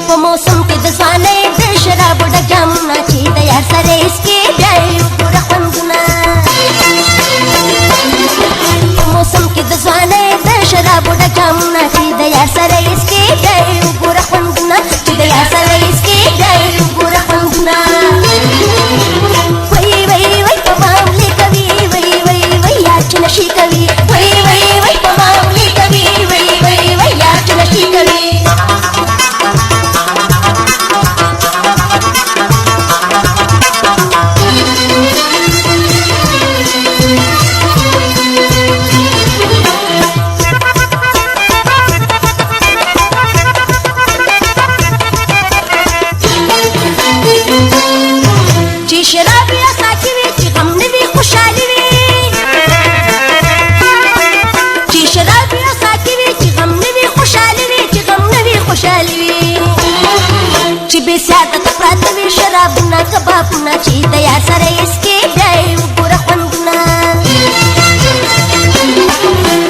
په موسم کې د ځوانۍ د شرابو ډک جامونه چې د یار سره اسکي بیایي وګوره خوندونه په موسم کې د ځوانۍ د شرابو ډک جامونه چې د یار سره اسکي بیایي وګوره خوندونه چې د یار سره اسکي بیایي وګوره خوندونه وای وای وای په معاملې کوي وای وای وای یار چې نشي کوي وای وای وای په معاملې کوي وای وای وای یار چې نشي کوي شرابونه کبابونه چې د یار سره اسکي بیایي وګوره خوندونه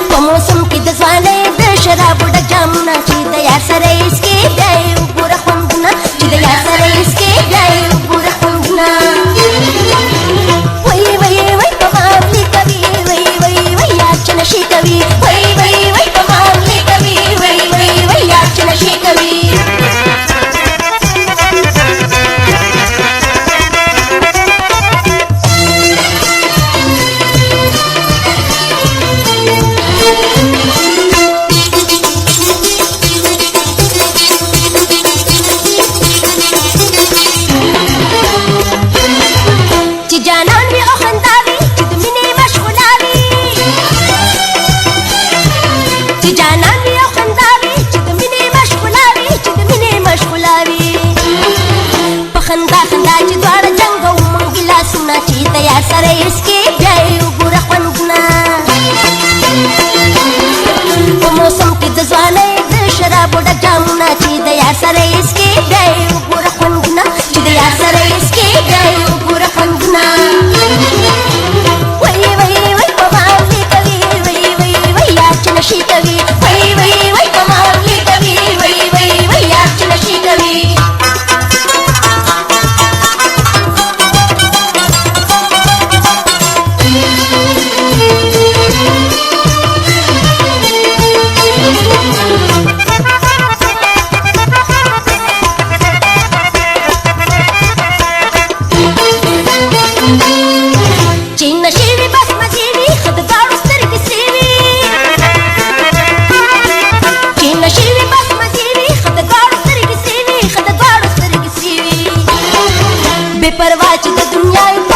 په موسم کې د ځوانۍ د شرابو ډک جامونه چې د یار سره اسکي بیایي وګوره خوندونه چې د یار سره اسکي بیایي وګوره خوندونه وای وای وای په معاملې کوي وای وای وای یار چې نشي کوي وای وای وای په معاملې کوي وای وای وای یار چې نشي کوي سره اسکي بیایي وګوره خوندونه په موسم کې د ځوانۍ د شرابو ډک جامونه چې د یار سره اسکي بیایي وګوره خوندونه چې د یار سره اسکي بیایي وګوره خوندونه وای وای وای په معاملې کوي وای وای وای یار چې نشي کوي وای وای وای په معاملې کوي وای وای وای یار چې نشي کوي परवा च दुनिया